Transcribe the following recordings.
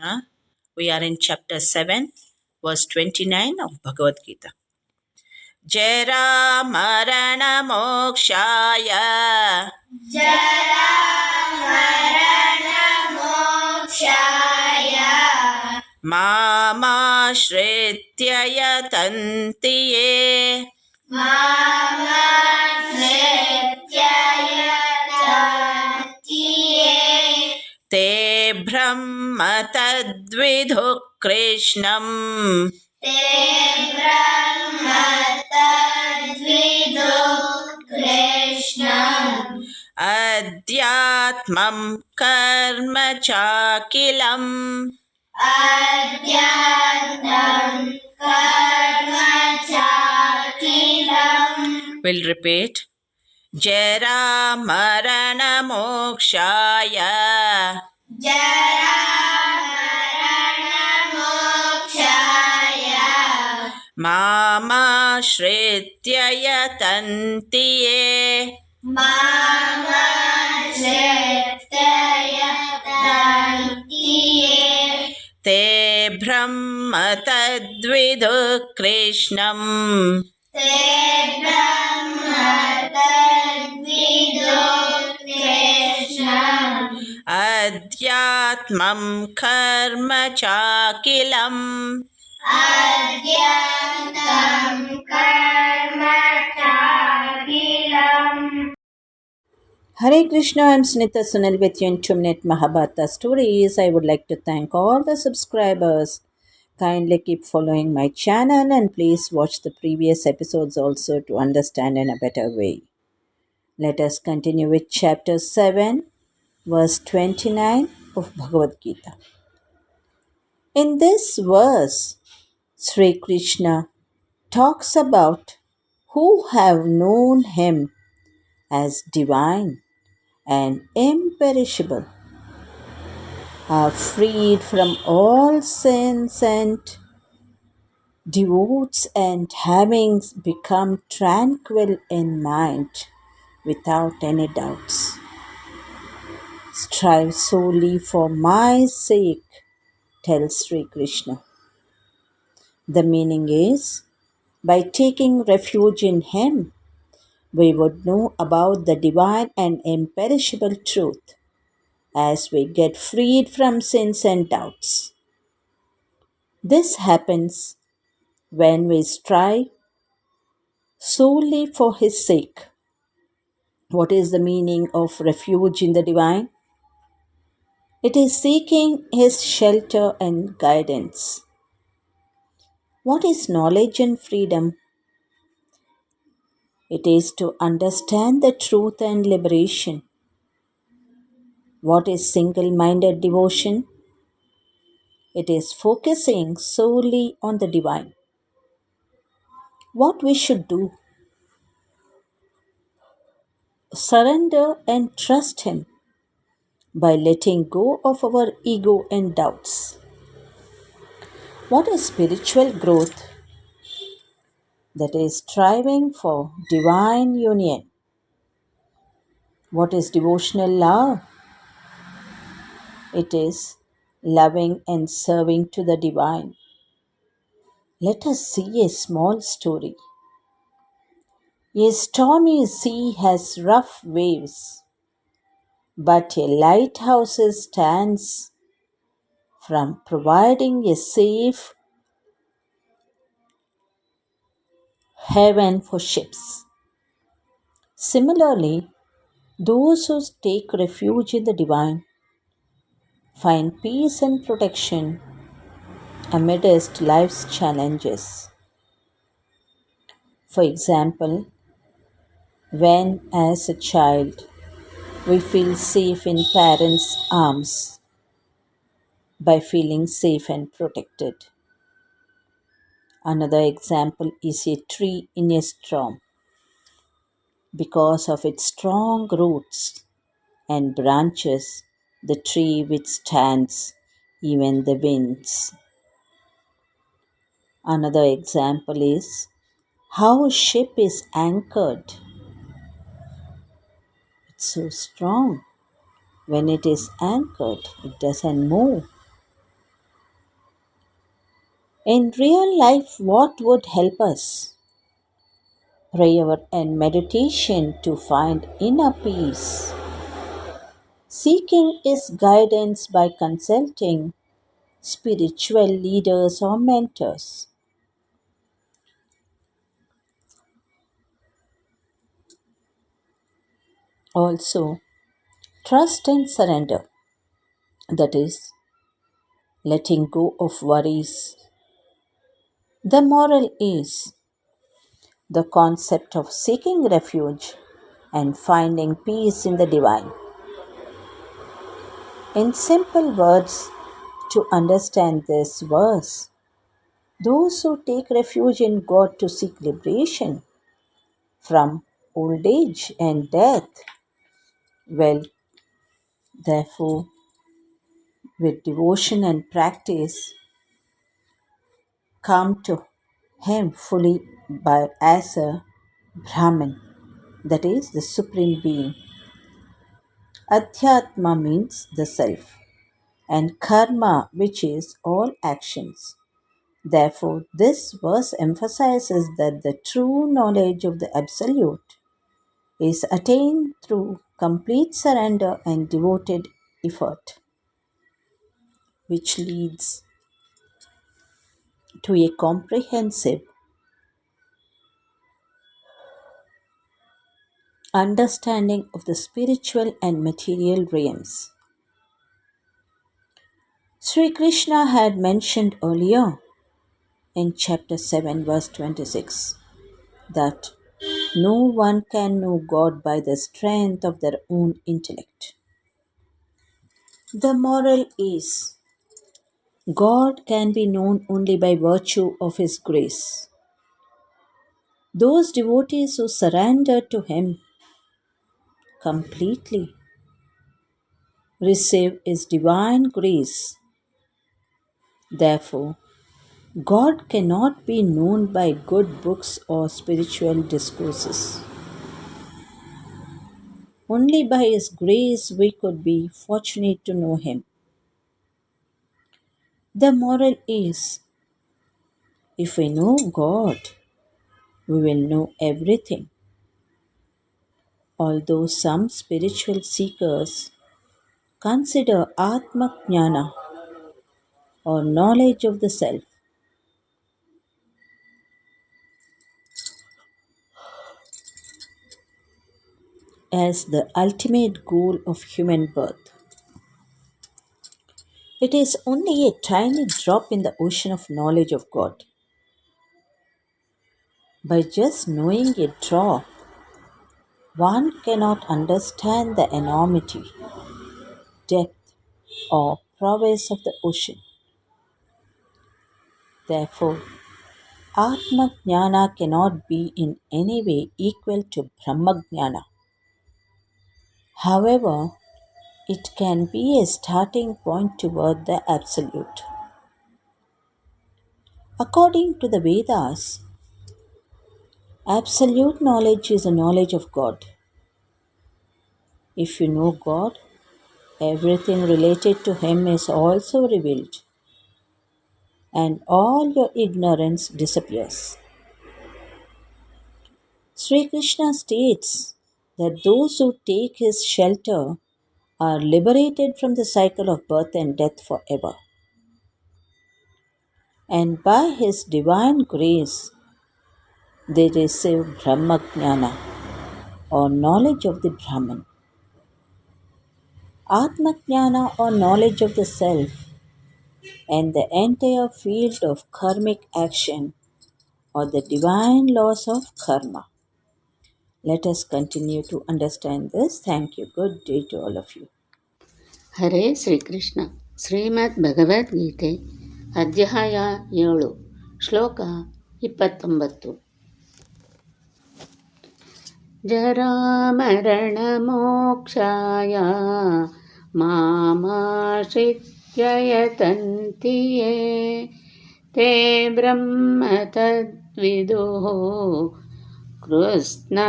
Krishna. We are in chapter 7, verse 29 of Bhagavad Gita. Jara Marana Mokshaya Mama Shritya Yatantiye Te Brahma Tadvidhu Krishnam Adhyatmam Karma Chakilam. We'll repeat. Jara Marana Mokshaya Mama Shritya Yatantiye Te Brahma Tadvidhu Krishnam Adhyatmam Karma Chakilam. Hare Krishna, I'm Snita Sunil with you in 2-minute Mahabharata stories. I would like to thank all the subscribers. Kindly keep following my channel and please watch the previous episodes also to understand in a better way. Let us continue with chapter 7, verse 29 of Bhagavad Gita. In this verse, Sri Krishna talks about who have known him as divine and imperishable, are freed from all sins and devotes, and having become tranquil in mind without any doubts. Strive solely for my sake, tells Sri Krishna. The meaning is, by taking refuge in him, we would know about the divine and imperishable truth as we get freed from sins and doubts. This happens when we strive solely for his sake. What is the meaning of refuge in the divine? It is seeking his shelter and guidance. What is knowledge and freedom? It is to understand the truth and liberation. What is single-minded devotion? It is focusing solely on the divine. What we should do? Surrender and trust him by letting go of our ego and doubts. What is spiritual growth? That is striving for divine union. What is devotional love? It is loving and serving to the divine. Let us see a small story. A stormy sea has rough waves, but a lighthouse stands from providing a safe haven for ships. Similarly, those who take refuge in the divine find peace and protection amidst life's challenges. For example, when as a child we feel safe in parents' arms by feeling safe and protected. Another example is a tree in a storm. Because of its strong roots and branches, the tree withstands even the winds. Another example is how a ship is anchored. It's so strong. When it is anchored, it doesn't move. In real life, what would help us? Prayer and meditation to find inner peace. Seeking is guidance by consulting spiritual leaders or mentors. Also, trust and surrender, that is, letting go of worries. The moral is the concept of seeking refuge and finding peace in the divine. In simple words, to understand this verse, those who take refuge in God to seek liberation from old age and death will, therefore, with devotion and practice, come to Him fully by as a Brahman, that is, the Supreme Being. Adhyatma means the self, and karma, which is all actions. Therefore, this verse emphasizes that the true knowledge of the Absolute is attained through complete surrender and devoted effort, which leads to a comprehensive understanding of the spiritual and material realms. Sri Krishna had mentioned earlier in chapter 7, verse 26, that no one can know God by the strength of their own intellect. The moral is God can be known only by virtue of His grace. Those devotees who surrender to Him completely receive His divine grace. Therefore, God cannot be known by good books or spiritual discourses. Only by His grace we could be fortunate to know Him. The moral is if we know God, we will know everything. Although some spiritual seekers consider Atma Jnana or knowledge of the self as the ultimate goal of human birth, it is only a tiny drop in the ocean of knowledge of God. By just knowing a drop, one cannot understand the enormity, depth, or prowess of the ocean. Therefore, Atma Jnana cannot be in any way equal to Brahma Jnana. However, it can be a starting point toward the Absolute. According to the Vedas, absolute knowledge is a knowledge of God. If you know God, everything related to Him is also revealed, and all your ignorance disappears. Sri Krishna states that those who take His shelter are liberated from the cycle of birth and death forever. And by His divine grace, they receive Brahma Jnana or knowledge of the Brahman. Atma Jnana or knowledge of the self and the entire field of karmic action or the divine laws of karma. Let us continue to understand this. Thank you. Good day to all of you. ಹರೇ ಶ್ರೀಕೃಷ್ಣ ಶ್ರೀಮದ್ ಭಗವದ್ಗೀತೆ ಅಧ್ಯಾಯ 7 ಶ್ಲೋಕ 29 ಜರಾಮರಣಮೋಕ್ಷಾಯ ಮಾಮಾಶ್ರಿತ್ಯ ಯತಂತಿ ಯೇ ತೇ ಬ್ರಹ್ಮ ತದ್ವಿದುಃ ಕೃಷ್ಣಮಧ್ಯಾತ್ಮಂ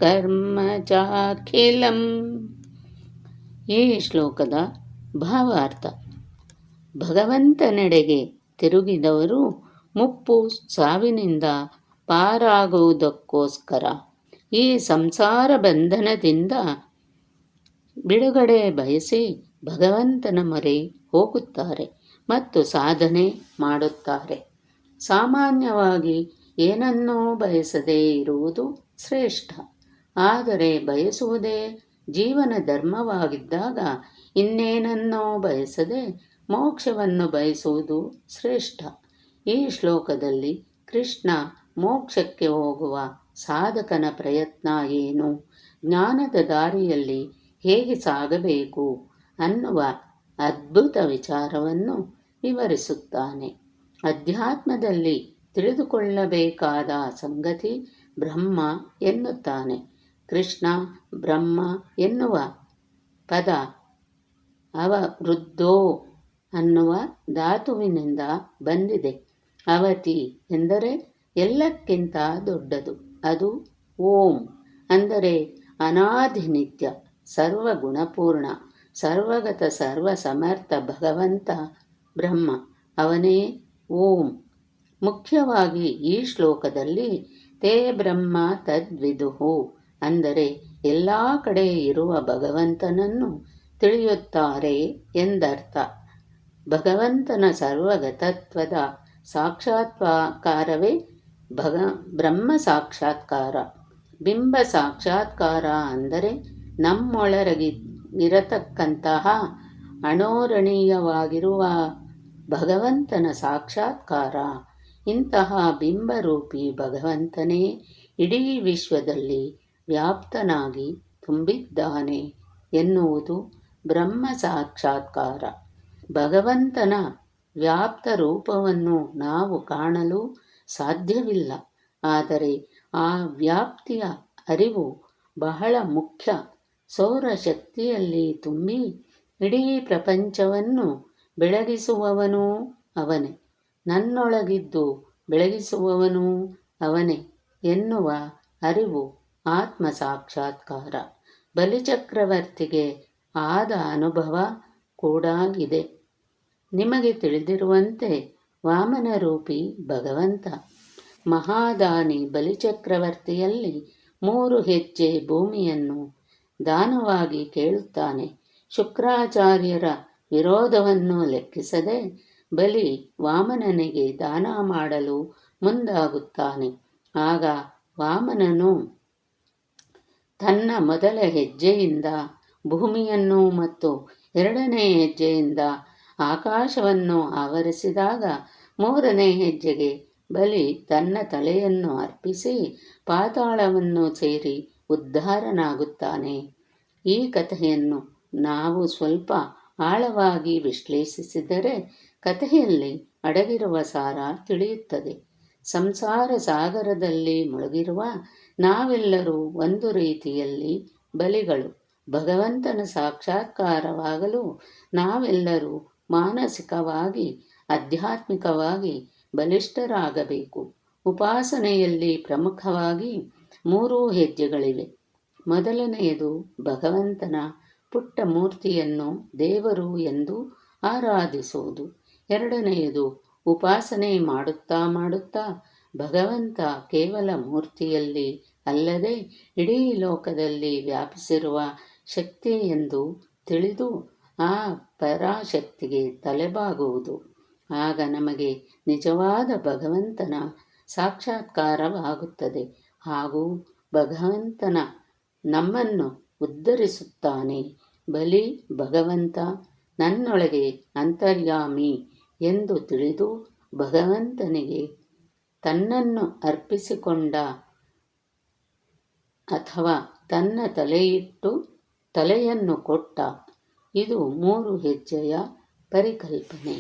ಕರ್ಮ ಚಾಖಿಲಂ. ಈ ಶ್ಲೋಕದ ಭಾವಾರ್ಥ: ಭಗವಂತನೆಡೆಗೆ ತಿರುಗಿದವರು ಮುಪ್ಪು ಸಾವಿನಿಂದ ಪಾರಾಗುವುದಕ್ಕೋಸ್ಕರ ಈ ಸಂಸಾರ ಬಂಧನದಿಂದ ಬಿಡುಗಡೆ ಬಯಸಿ ಭಗವಂತನ ಮೊರೆ ಹೋಗುತ್ತಾರೆ ಮತ್ತು ಸಾಧನೆ ಮಾಡುತ್ತಾರೆ. ಸಾಮಾನ್ಯವಾಗಿ ಏನನ್ನೂ ಬಯಸದೇ ಇರುವುದು ಶ್ರೇಷ್ಠ. ಆದರೆ ಬಯಸುವುದೇ ಜೀವನ ಧರ್ಮವಾಗಿದ್ದಾಗ ಇನ್ನೇನನ್ನೋ ಬಯಸದೆ ಮೋಕ್ಷವನ್ನು ಬಯಸುವುದು ಶ್ರೇಷ್ಠ. ಈ ಶ್ಲೋಕದಲ್ಲಿ ಕೃಷ್ಣ ಮೋಕ್ಷಕ್ಕೆ ಹೋಗುವ ಸಾಧಕನ ಪ್ರಯತ್ನ ಏನು, ಜ್ಞಾನದ ದಾರಿಯಲ್ಲಿ ಹೇಗೆ ಸಾಗಬೇಕು ಅನ್ನುವ ಅದ್ಭುತ ವಿಚಾರವನ್ನು ವಿವರಿಸುತ್ತಾನೆ. ಅಧ್ಯಾತ್ಮದಲ್ಲಿ ತಿಳಿದುಕೊಳ್ಳಬೇಕಾದ ಸಂಗತಿ ಬ್ರಹ್ಮ ಎನ್ನುತ್ತಾನೆ. ಕೃಷ್ಣ ಬ್ರಹ್ಮ ಎನ್ನುವ ಪದ ಅವವೃದ್ಧೋ ಅನ್ನುವ ಧಾತುವಿನಿಂದ ಬಂದಿದೆ. ಅವತಿ ಎಂದರೆ ಎಲ್ಲಕ್ಕಿಂತ ದೊಡ್ಡದು. ಅದು ಓಂ ಅಂದರೆ ಅನಾದಿ ನಿತ್ಯ ಸರ್ವಗುಣಪೂರ್ಣ ಸರ್ವಗತ ಸರ್ವಸಮರ್ಥ ಭಗವಂತ ಬ್ರಹ್ಮ, ಅವನೇ ಓಂ. ಮುಖ್ಯವಾಗಿ ಈ ಶ್ಲೋಕದಲ್ಲಿ ತೇ ಬ್ರಹ್ಮ ತದ್ವಿದುಹು ಅಂದರೆ ಎಲ್ಲ ಕಡೆ ಇರುವ ಭಗವಂತನನ್ನು ತಿಳಿಯುತ್ತಾರೆ ಎಂದರ್ಥ. ಭಗವಂತನ ಸರ್ವಗತತ್ವದ ಸಾಕ್ಷಾತ್ಕಾರವೇ ಬ್ರಹ್ಮ ಸಾಕ್ಷಾತ್ಕಾರ. ಬಿಂಬ ಸಾಕ್ಷಾತ್ಕಾರ ಅಂದರೆ ನಮ್ಮೊಳಗಿರತಕ್ಕಂತಹ ಅಣೋರಣೀಯವಾಗಿರುವ ಭಗವಂತನ ಸಾಕ್ಷಾತ್ಕಾರ. ಇಂತಹ ಬಿಂಬರೂಪಿ ಭಗವಂತನೇ ಇಡೀ ವಿಶ್ವದಲ್ಲಿ ವ್ಯಾಪ್ತನಾಗಿ ತುಂಬಿದ್ದಾನೆ ಎನ್ನುವುದು ಬ್ರಹ್ಮ ಸಾಕ್ಷಾತ್ಕಾರ. ಭಗವಂತನ ವ್ಯಾಪ್ತ ರೂಪವನ್ನು ನಾವು ಕಾಣಲು ಸಾಧ್ಯವಿಲ್ಲ. ಆದರೆ ಆ ವ್ಯಾಪ್ತಿಯ ಅರಿವು ಬಹಳ ಮುಖ್ಯ. ಸೌರಶಕ್ತಿಯಲ್ಲಿ ತುಂಬಿ ಇಡೀ ಪ್ರಪಂಚವನ್ನು ಬೆಳಗಿಸುವವನೂ ಅವನೇ, ನನ್ನೊಳಗಿದ್ದು ಬೆಳಗಿಸುವವನೂ ಅವನೇ ಎನ್ನುವ ಅರಿವು ಆತ್ಮ ಸಾಕ್ಷಾತ್ಕಾರ. ಬಲಿಚಕ್ರವರ್ತಿಗೆ ಆದ ಅನುಭವ ಕೂಡ ಇದೆ. ನಿಮಗೆ ತಿಳಿದಿರುವಂತೆ ವಾಮನರೂಪಿ ಭಗವಂತ ಮಹಾದಾನಿ ಬಲಿಚಕ್ರವರ್ತಿಯಲ್ಲಿ 3 ಹೆಜ್ಜೆ ಭೂಮಿಯನ್ನು ದಾನವಾಗಿ ಕೇಳುತ್ತಾನೆ. ಶುಕ್ರಾಚಾರ್ಯರ ವಿರೋಧವನ್ನು ಲೆಕ್ಕಿಸದೆ ಬಲಿ ವಾಮನನಿಗೆ ದಾನ ಮಾಡಲು ಮುಂದಾಗುತ್ತಾನೆ. ಆಗ ವಾಮನನು ತನ್ನ ಮೊದಲ ಹೆಜ್ಜೆಯಿಂದ ಭೂಮಿಯನ್ನು ಮತ್ತು 2ನೇ ಹೆಜ್ಜೆಯಿಂದ ಆಕಾಶವನ್ನು ಆವರಿಸಿದಾಗ 3ನೇ ಹೆಜ್ಜೆಗೆ ಬಲಿ ತನ್ನ ತಲೆಯನ್ನು ಅರ್ಪಿಸಿ ಪಾತಾಳವನ್ನು ಸೇರಿ ಉದ್ಧಾರನಾಗುತ್ತಾನೆ. ಈ ಕಥೆಯನ್ನು ನಾವು ಸ್ವಲ್ಪ ಆಳವಾಗಿ ವಿಶ್ಲೇಷಿಸಿದರೆ ಕಥೆಯಲ್ಲಿ ಅಡಗಿರುವ ಸಾರ ತಿಳಿಯುತ್ತದೆ. ಸಂಸಾರ ಸಾಗರದಲ್ಲಿ ಮುಳುಗಿರುವ ನಾವೆಲ್ಲರೂ ಒಂದು ರೀತಿಯಲ್ಲಿ ಬಲಿಗಳು. ಭಗವಂತನ ಸಾಕ್ಷಾತ್ಕಾರವಾಗಲು ನಾವೆಲ್ಲರೂ ಮಾನಸಿಕವಾಗಿ ಆಧ್ಯಾತ್ಮಿಕವಾಗಿ ಬಲಿಷ್ಠರಾಗಬೇಕು. ಉಪಾಸನೆಯಲ್ಲಿ ಪ್ರಮುಖವಾಗಿ 3 ಹೆಜ್ಜೆಗಳಿವೆ. ಮೊದಲನೆಯದು ಭಗವಂತನ ಪುಟ್ಟ ಮೂರ್ತಿಯನ್ನು ದೇವರು ಎಂದು ಆರಾಧಿಸುವುದು. 2ನೆಯದು ಉಪಾಸನೆ ಮಾಡುತ್ತಾ ಮಾಡುತ್ತಾ ಭಗವಂತ ಕೇವಲ ಮೂರ್ತಿಯಲ್ಲಿ ಅಲ್ಲದೆ ಇಡೀ ಲೋಕದಲ್ಲಿ ವ್ಯಾಪಿಸಿರುವ ಶಕ್ತಿ ಎಂದು ತಿಳಿದು ಆ ಪರಾಶಕ್ತಿಗೆ ತಲೆಬಾಗುವುದು. ಆಗ ನಮಗೆ ನಿಜವಾದ ಭಗವಂತನ ಸಾಕ್ಷಾತ್ಕಾರವಾಗುತ್ತದೆ ಹಾಗೂ ಭಗವಂತನ ನಮ್ಮನ್ನು ಉದ್ಧರಿಸುತ್ತಾನೆ. ಬಲಿ ಭಗವಂತ ನನ್ನೊಳಗೆ ಅಂತರ್ಯಾಮಿ ಎಂದು ತಿಳಿದು ಭಗವಂತನಿಗೆ ತನ್ನನ್ನು ಅರ್ಪಿಸಿಕೊಂಡ ಅಥವಾ ತನ್ನ ತಲೆಯನ್ನು ಕೊಟ್ಟ. ಇದು 3 ಹೆಜ್ಜೆಯ ಪರಿಕಲ್ಪನೆ.